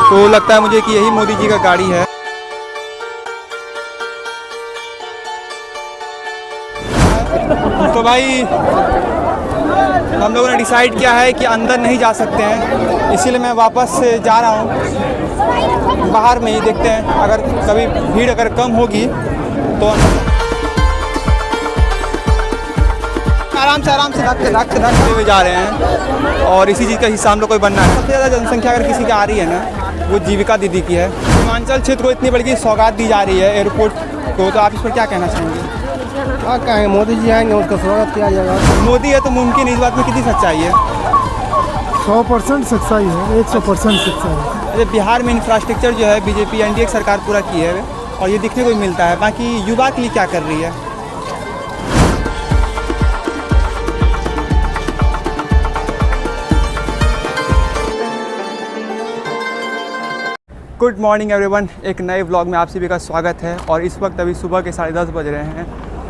तो लगता है मुझे कि यही मोदी जी का गाड़ी है। तो भाई हम लोगों ने डिसाइड किया है कि अंदर नहीं जा सकते हैं, इसीलिए मैं वापस से जा रहा हूँ। बाहर में ही देखते हैं, अगर कभी भीड़ अगर कम होगी तो आराम से भागते हुए जा रहे हैं। और इसी चीज़ का हिस्सा हम लोग को बनना है। सबसे ज़्यादा जनसंख्या अगर किसी की आ रही है ना, वो जीविका दीदी की है। सीमांचल क्षेत्र को इतनी बड़ी सौगात दी जा रही है एयरपोर्ट को, तो आप इस पर क्या कहना चाहेंगे? क्या कहें, मोदी जी आएंगे उसका स्वागत किया जाएगा। मोदी है तो मुमकिन, इस बात में कितनी सच्चाई है? 100% सच्चाई है, 100% सच्चाई है। बिहार में इंफ्रास्ट्रक्चर जो है बीजेपी एनडीए की सरकार पूरा की है और ये दिखने को मिलता है। बाकी युवा के लिए क्या कर रही है? गुड मॉर्निंग एवरीवन, एक नए व्लॉग में आप सभी का स्वागत है। और इस वक्त अभी सुबह के 10:30 बज रहे हैं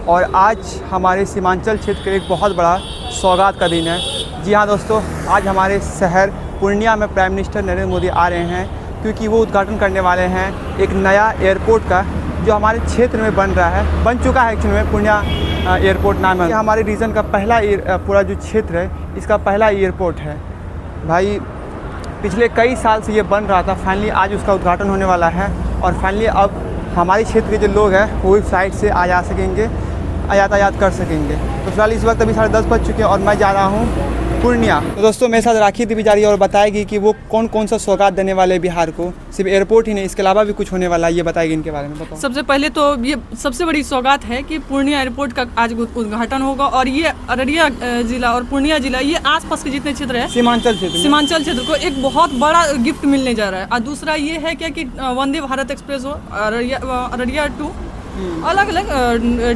और आज हमारे सीमांचल क्षेत्र के एक बहुत बड़ा सौगात का दिन है। जी हाँ दोस्तों, आज हमारे शहर पूर्णिया में प्राइम मिनिस्टर नरेंद्र मोदी आ रहे हैं, क्योंकि वो उद्घाटन करने वाले हैं एक नया एयरपोर्ट का, जो हमारे क्षेत्र में बन रहा है, बन चुका है एक्चुअली में। पूर्णिया एयरपोर्ट नाम है। हमारे रीजन का पहला पूरा जो क्षेत्र है, इसका पहला एयरपोर्ट है। भाई पिछले कई साल से ये बन रहा था, फाइनली आज उसका उद्घाटन होने वाला है। और फाइनली अब हमारे क्षेत्र के जो लोग हैं वो इस साइड से आ जा सकेंगे, यातायात कर सकेंगे। तो फिलहाल इस वक्त अभी 10:30 बज चुके हैं और मैं जा रहा हूँ पूर्णिया। तो दोस्तों मेरे साथ राखी दीदी जा रही है और बताएगी कि वो कौन कौन सा सौगात देने वाले हैं बिहार को। सिर्फ एयरपोर्ट ही नहीं, इसके अलावा भी कुछ होने वाला है, ये बताएगी इनके बारे में। बताओ। सबसे पहले तो ये सबसे बड़ी सौगात है कि पूर्णिया एयरपोर्ट का आज उद्घाटन होगा। और ये अररिया जिला और पूर्णिया जिला, ये आसपास के जितने क्षेत्र है सीमांचल क्षेत्र को एक बहुत बड़ा गिफ्ट मिलने जा रहा है। और दूसरा ये है क्या कि वंदे भारत एक्सप्रेस हो अररिया टू अलग अलग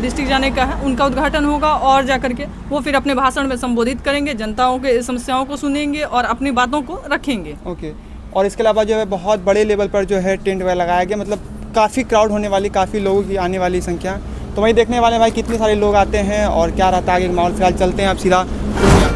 डिस्ट्रिक्ट जाने का है, उनका उद्घाटन होगा। और जाकर के वो फिर अपने भाषण में संबोधित करेंगे, जनताओं के समस्याओं को सुनेंगे और अपनी बातों को रखेंगे। ओके। और इसके अलावा जो है बहुत बड़े लेवल पर जो है टेंट वगैरह लगाया गया, मतलब काफ़ी क्राउड होने वाली, काफ़ी लोगों की आने वाली संख्या। तो वही देखने वाले भाई कितने सारे लोग आते हैं और क्या रहता है आगे का माहौल। फिलहाल चलते हैं अब सीधा पूर्णिया।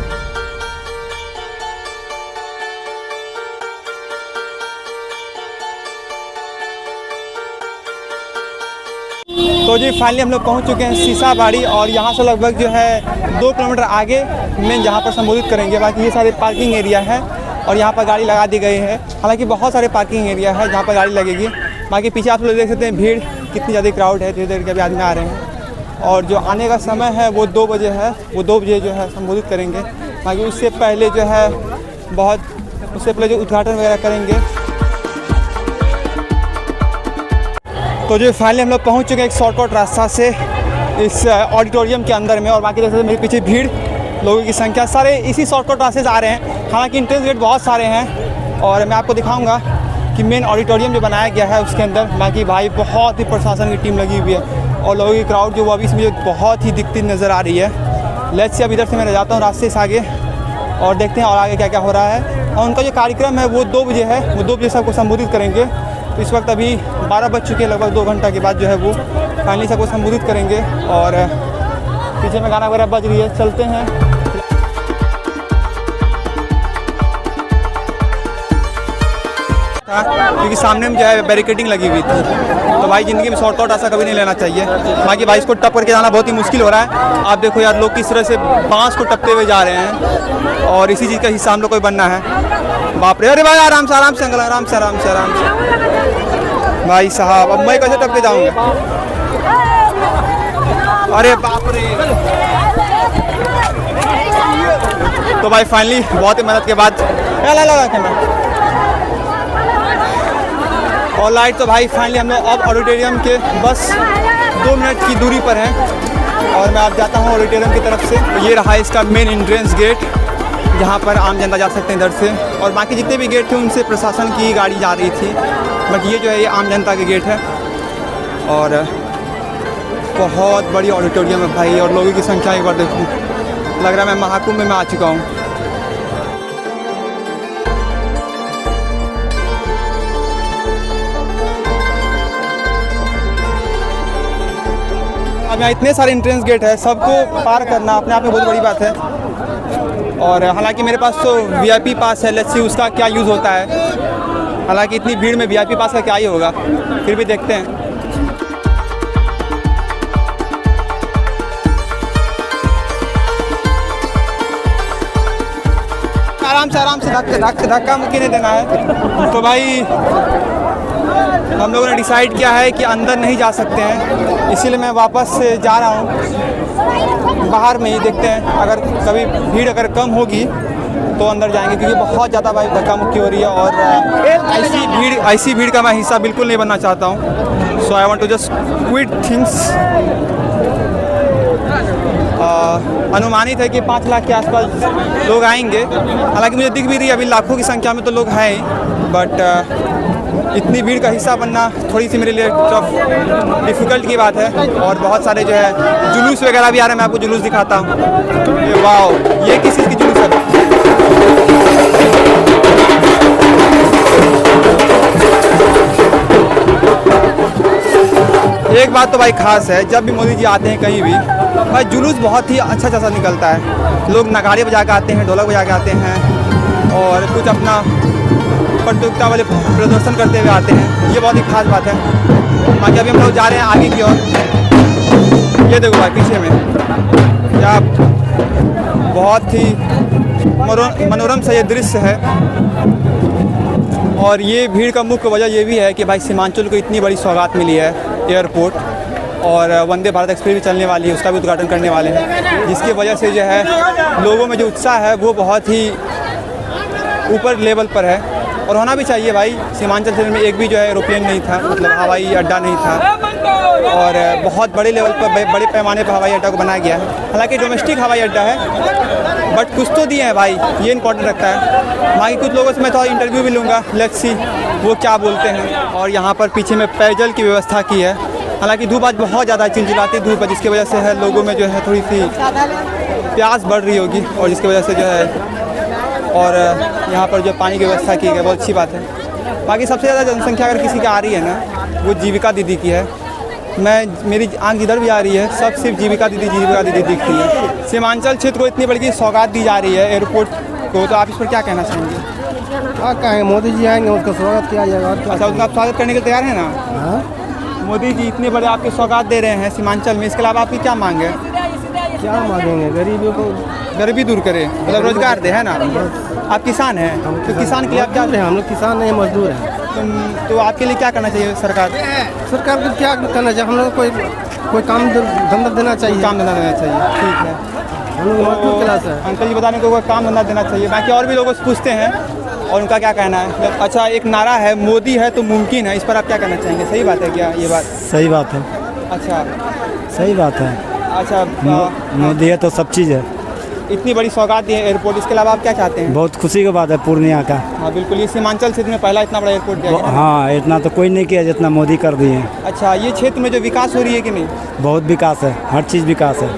तो जी फाइनली हम लोग पहुंच चुके हैं सीसाबाड़ी और यहाँ से लगभग जो है 2 किलोमीटर आगे में जहाँ पर संबोधित करेंगे। बाकी ये सारे पार्किंग एरिया है और यहाँ पर गाड़ी लगा दी गई है। हालांकि बहुत सारे पार्किंग एरिया है जहाँ पर गाड़ी लगेगी। बाकी पीछे आप लोग देख सकते हैं भीड़ कितनी ज़्यादा क्राउड है, धीरे धीरे के अभी आदमी आ रहे हैं। और जो आने का समय है वो 2 बजे है, वो 2 बजे जो है संबोधित करेंगे। बाकी उससे पहले जो है उससे पहले जो उद्घाटन वगैरह करेंगे। तो जो फाइनली हम लोग पहुंच चुके हैं एक शॉर्टकट रास्ता से इस ऑडिटोरियम के अंदर में। और बाकी जैसे मेरे पीछे भीड़, लोगों की संख्या, सारे इसी शॉर्टकट रास्ते से आ रहे हैं। हालांकि एंट्रेंस गेट बहुत सारे हैं और मैं आपको दिखाऊंगा कि मेन ऑडिटोरियम जो बनाया गया है उसके अंदर। बाकी भाई बहुत ही प्रशासन की टीम लगी हुई है और लोगों की क्राउड जो वो अभी मुझे बहुत ही दिखती नज़र आ रही है। लेट्स से अब इधर से मैं जाता हूँ रास्ते से आगे और देखते हैं और आगे क्या क्या हो रहा है। और उनका जो कार्यक्रम है वो 2 बजे है, वो 2 बजे सबको संबोधित करेंगे। तो इस वक्त अभी 12 बज चुके हैं, लगभग 2 घंटा के बाद जो है वो फाइनली सबको संबोधित करेंगे। और पीछे में गाना वगैरह बज रही है, चलते हैं। क्योंकि सामने में जो है बैरिकेडिंग लगी हुई थी, तो भाई ज़िंदगी में शॉर्टकट ऐसा कभी नहीं लेना चाहिए। बाकी भाई इसको टप करके जाना बहुत ही मुश्किल हो रहा है। आप देखो यार, लोग किस तरह से बांस को टपते हुए जा रहे हैं और इसी चीज़ का हिस्सा हम लोग को बनना है। बाप रे, अरे भाई आराम से अंकल, आराम से भाई साहब। अब मैं कैसे टप के जाऊँगा? अरे बाप रे। तो भाई फाइनली बहुत ही मेहनत के बाद और लाइट। तो भाई फाइनली हम लोग अब ऑडिटोरियम के बस 2 मिनट की दूरी पर हैं और मैं अब जाता हूँ ऑडिटोरियम की तरफ से। तो ये रहा इसका मेन एंट्रेंस गेट, जहाँ पर आम जनता जा सकते हैं इधर से। और बाकी जितने भी गेट थे उनसे प्रशासन की गाड़ी जा रही थी, बट ये जो है ये आम जनता के गेट है। और बहुत बड़ी ऑडिटोरियम है भाई, और लोगों की संख्या एक बार देखूँ, लग रहा है मैं महाकुंभ में आ चुका हूँ। अब यहाँ इतने सारे एंट्रेंस गेट है, सबको पार करना अपने आप में बहुत बड़ी बात है। और हालांकि मेरे पास तो VIP पास है, लेट्स सी उसका क्या यूज़ होता है। हालांकि इतनी भीड़ में वीआईपी पास का क्या ही होगा, फिर भी देखते हैं। आराम से धक्का मुक्की नहीं देना है। तो भाई हम लोगों ने डिसाइड किया है कि अंदर नहीं जा सकते हैं, इसीलिए मैं वापस से जा रहा हूँ। बाहर में ही देखते हैं, अगर कभी भीड़ अगर कम होगी तो अंदर जाएंगे, क्योंकि बहुत ज़्यादा भाई धक्का मुक्की हो रही है और ऐसी भीड़ का मैं हिस्सा बिल्कुल नहीं बनना चाहता हूँ। So I want to just quit things. अनुमानित है कि 5 लाख के आसपास लोग आएंगे, हालांकि मुझे दिख भी रही है अभी लाखों की संख्या में तो लोग हैं ही, बट इतनी भीड़ का हिस्सा बनना थोड़ी सी मेरे लिए टफ डिफ़िकल्ट की बात है। और बहुत सारे जो है जुलूस वगैरह भी आ रहे हैं, मैं आपको जुलूस दिखाता हूँ। ये वाह, ये किस चीज़ की जुलूस है? एक बात तो भाई खास है, जब भी मोदी जी आते हैं कहीं भी भाई जुलूस बहुत ही अच्छा निकलता है। लोग नगाड़े बजा के आते हैं, ढोलक बजा के आते हैं और कुछ अपना प्रतियोगिता वाले प्रदर्शन करते हुए आते हैं। ये बहुत ही खास बात है। बाकी अभी हम लोग जा रहे हैं आगे की ओर। ये देखो भाई पीछे में क्या बहुत ही मनोरम सा ये दृश्य है। और ये भीड़ का मुख्य वजह ये भी है कि भाई सीमांचल को इतनी बड़ी सौगात मिली है एयरपोर्ट, और वंदे भारत एक्सप्रेस भी चलने वाली है, उसका भी उद्घाटन करने वाले हैं, जिसकी वजह से जो है लोगों में जो उत्साह है वो बहुत ही ऊपर लेवल पर है। और होना भी चाहिए भाई। सीमांचल क्षेत्र में एक भी जो है एरोप्लेन नहीं था, मतलब हवाई अड्डा नहीं था, और बहुत बड़े लेवल पर बड़े पैमाने पर हवाई अड्डा को बनाया गया है। हालांकि डोमेस्टिक हवाई अड्डा है, बट कुछ तो दिए हैं भाई, ये इंपॉर्टेंट रखता है। बाकी कुछ लोगों से मैं थोड़ा इंटरव्यू भी लूँगा, लेट्स सी वो क्या बोलते हैं। और यहाँ पर पीछे में पेयजल की व्यवस्था की है। हालांकि धूप आज बहुत ज़्यादा चिलचिलाती धूप है, जिसकी वजह से है लोगों में जो है थोड़ी सी प्यास बढ़ रही होगी, और जिसकी वजह से जो है और यहाँ पर जो पानी की व्यवस्था की है बहुत अच्छी बात है। बाकी सबसे ज़्यादा जनसंख्या अगर किसी की आ रही है ना, वो जीविका दीदी की है। मेरी आंख इधर भी आ रही है, सब सिर्फ जीविका दीदी दिख रही है। सीमांचल क्षेत्र को इतनी बड़ी सौगात दी जा रही है एयरपोर्ट को, तो आप इस पर क्या कहना चाहेंगे? क्या कहें, मोदी जी आएंगे उसका स्वागत किया जाएगा। अच्छा, उनका आप स्वागत करने के लिए तैयार हैं ना? हाँ? मोदी जी इतने बड़े आपके सौगात दे रहे हैं सीमांचल में, इसके अलावा आपकी क्या मांग है? क्या मांगेंगे, गरीबी को गरीबी दूर करे, मतलब रोजगार दे, है ना? आप किसान हैं, तो किसान के लिए आप क्या? हम लोग किसान नहीं, मजदूर हैं। तो आपके लिए क्या करना चाहिए सरकार को? क्या करना चाहिए? हम लोग कोई काम धंधा देना चाहिए। काम धंधा देना चाहिए, ठीक है। हम लोग मजदूर क्लास है। अंकल जी बताने को कोई काम धंधा देना चाहिए। बाकी और भी लोगों से पूछते हैं और उनका क्या कहना है। अच्छा, एक नारा है मोदी है तो मुमकिन है, इस पर आप क्या कहना चाहेंगे? सही बात है क्या ये बात? सही बात है। अच्छा, सही बात है। अच्छा, मोदी है तो सब चीज़ है। इतनी बड़ी सौगात दी है एयरपोर्ट, इसके अलावा आप क्या चाहते हैं? बहुत खुशी की बात है पूर्णिया का। हाँ बिल्कुल, ये सीमांचल क्षेत्र में पहला इतना बड़ा एयरपोर्ट दिया गया है। हाँ, इतना तो कोई नहीं किया जितना मोदी कर दिए हैं। अच्छा, ये क्षेत्र में जो विकास हो रही है कि नहीं? बहुत विकास है, हर चीज़ विकास है।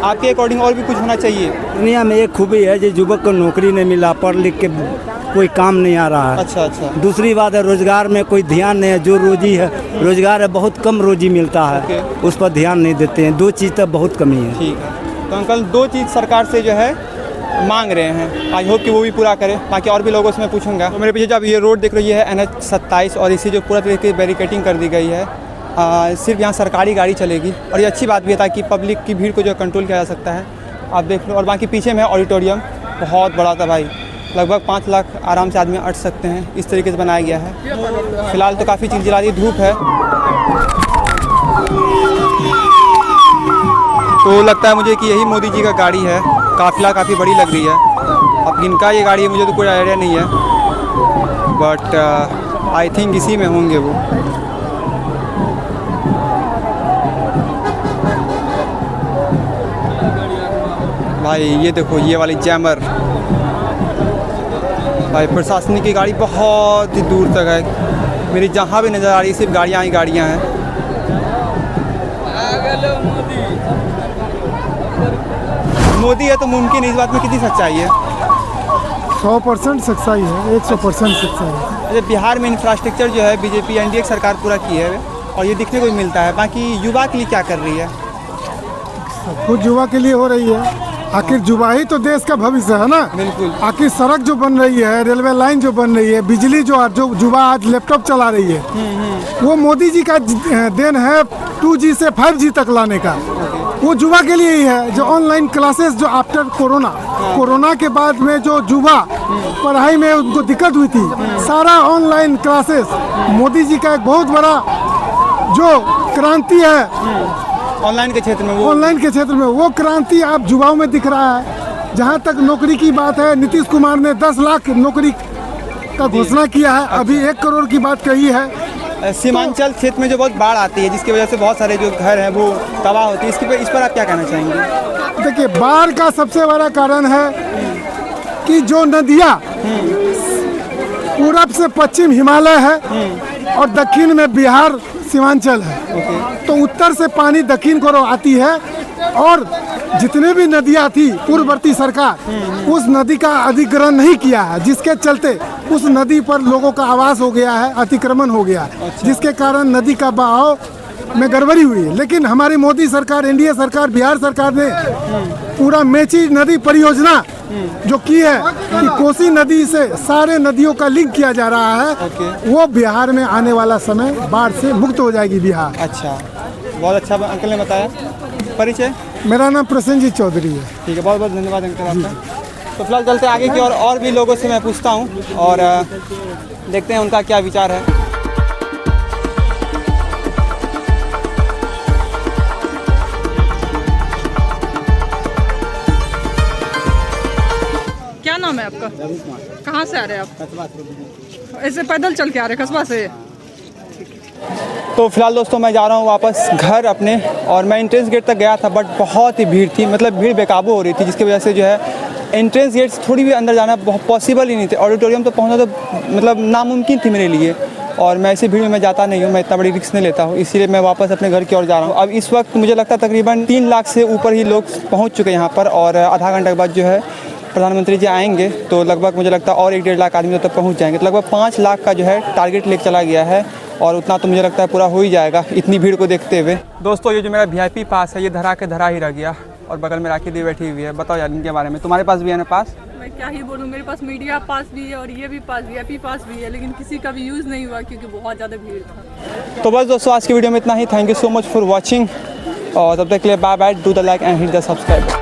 आपके अकॉर्डिंग और भी कुछ होना चाहिए? पूर्णिया में एक खूबी है जो युवक को नौकरी नहीं मिला, पढ़ लिख के कोई काम नहीं आ रहा है। अच्छा। दूसरी बात है रोजगार में कोई ध्यान नहीं है। जो रोजी है रोजगार है, बहुत कम रोजी मिलता है, उस पर ध्यान नहीं देते हैं। 2 चीज़ तो बहुत कमी है। ठीक है, तो अंकल 2 चीज़ सरकार से जो है मांग रहे हैं, आई होप कि वो भी पूरा करें। बाकी और भी लोगों से मैं पूछूंगा। तो मेरे पीछे जब ये रोड दिख रही है NH 27, और इसी जो पूरा तरीके से बैरिकेटिंग कर दी गई है, सिर्फ यहाँ सरकारी गाड़ी चलेगी, और ये अच्छी बात भी है ताकि पब्लिक की भीड़ को जो कंट्रोल किया जा सकता है। आप देख लो। और बाकी पीछे में ऑडिटोरियम बहुत बड़ा था भाई, लगभग 5 लाख आराम से आदमी अट सकते हैं, इस तरीके से बनाया गया है। फिलहाल तो काफ़ी चिलचिलाती धूप है, तो लगता है मुझे कि यही मोदी जी का गाड़ी है। काफिला काफ़ी बड़ी लग रही है। अब किनका ये गाड़ी है मुझे तो कोई आइडिया नहीं है, बट आई थिंक इसी में होंगे वो। भाई ये देखो, ये वाली जैमर भाई, प्रशासनिक की गाड़ी बहुत ही दूर तक है। मेरी जहाँ भी नज़र आ रही है सिर्फ गाड़ियाँ ही गाड़ियाँ हैं। मोदी है तो मुमकिन, इस बात में कितनी सच्चाई है? 100% सच्चाई है, 100% सच्चाई है। जैसे बिहार में इंफ्रास्ट्रक्चर जो है बीजेपी NDA की सरकार पूरा की है, और ये दिखने को भी मिलता है। बाकी युवा के लिए क्या कर रही है? सब कुछ युवा के लिए हो रही है। आखिर युवा ही तो देश का भविष्य है ना। बिल्कुल। आखिर सड़क जो बन रही है, रेलवे लाइन जो बन रही है, बिजली जो युवा आज लैपटॉप चला रही है, वो मोदी जी का देन है 2G से 5G तक लाने का। वो युवा के लिए ही है। जो ऑनलाइन क्लासेस जो आफ्टर कोरोना के बाद में जो युवा पढ़ाई में उनको दिक्कत हुई थी, सारा ऑनलाइन क्लासेस मोदी जी का एक बहुत बड़ा जो क्रांति है ऑनलाइन के क्षेत्र में, वो क्रांति आप युवाओं में दिख रहा है। जहाँ तक नौकरी की बात है, नीतीश कुमार ने 10 लाख नौकरी का घोषणा किया है। अभी 1 करोड़ की बात कही है। सीमांचल क्षेत्र में जो बहुत बाढ़ आती है, जिसकी वजह से बहुत सारे जो घर हैं वो तबाह होती है, इस पर आप क्या कहना चाहेंगे? देखिए, बाढ़ का सबसे बड़ा कारण है कि जो नदियाँ पूरब से पश्चिम हिमालय है और दक्षिण में बिहार सीमांचल है, तो उत्तर से पानी दक्षिण को आती है और जितने भी नदियाँ थी पूर्ववर्ती सरकार उस नदी का अधिग्रहण नहीं किया है, जिसके चलते उस नदी पर लोगों का आवास हो गया है, अतिक्रमण हो गया है, जिसके कारण नदी का बहाव में गड़बड़ी हुई है। लेकिन हमारी मोदी सरकार, एनडीए सरकार, बिहार सरकार ने पूरा मेची नदी परियोजना जो की है कि कोसी नदी से सारे नदियों का लिंक किया जा रहा है, वो बिहार में आने वाला समय बाढ़ से मुक्त हो जाएगी बिहार। अच्छा, बहुत अच्छा अंकल ने बताया। परिचय? मेरा नाम प्रसन्नजीत चौधरी है। ठीक है, बहुत बहुत धन्यवाद अंकल आपका। तो फिलहाल चलते आगे की और भी लोगों से मैं पूछता हूँ और देखते हैं उनका क्या विचार है। क्या नाम है आपका? कहाँ से आ रहे हैं आप? ऐसे पैदल चल के आ रहे हैं कस्बा से? तो फिलहाल दोस्तों मैं जा रहा हूँ वापस घर अपने, और मैं एंट्रेंस गेट तक गया था, बट बहुत ही भीड़ थी, मतलब भीड़ बेकाबू हो रही थी, जिसकी वजह से जो है एंट्रेंस गेट से थोड़ी भी अंदर जाना बहुत पॉसिबल ही नहीं थे। ऑडिटोरियम तो पहुँचना तो मतलब नामुमकिन थी मेरे लिए, और मैं ऐसी भीड़ में मैं जाता नहीं हूँ, मैं इतना बड़ी रिस्क नहीं लेता हूँ, इसीलिए मैं वापस अपने घर की ओर जा रहा हूँ। अब इस वक्त मुझे लगता है तकरीबन 3 लाख से ऊपर ही लोग पहुँच चुके हैं यहाँ पर, और आधा घंटे के बाद जो है प्रधानमंत्री जी आएंगे, तो लगभग मुझे लगता है और 1-1.5 लाख आदमी तक पहुँच जाएंगे। तो लगभग 5 लाख का जो है टारगेट लेकर चला गया है, और उतना तो मुझे लगता है पूरा हो ही जाएगा इतनी भीड़ को देखते हुए। दोस्तों, ये जो मेरा VIP पास है, ये धरा के धरा ही रह गया, और बगल में राखी दी बैठी हुई है। बताओ यार इनके बारे में। तुम्हारे पास भी है ना पास? मैं क्या ही बोलूँ, मेरे पास मीडिया पास भी है और ये भी पास, VIP पास भी है, लेकिन किसी का भी यूज़ नहीं हुआ क्योंकि बहुत ज़्यादा भीड़ था। तो बस दोस्तों, आज की वीडियो में इतना ही। Thank you so much for watching, और तब तक के लिए bye bye. Do the like and hit the subscribe.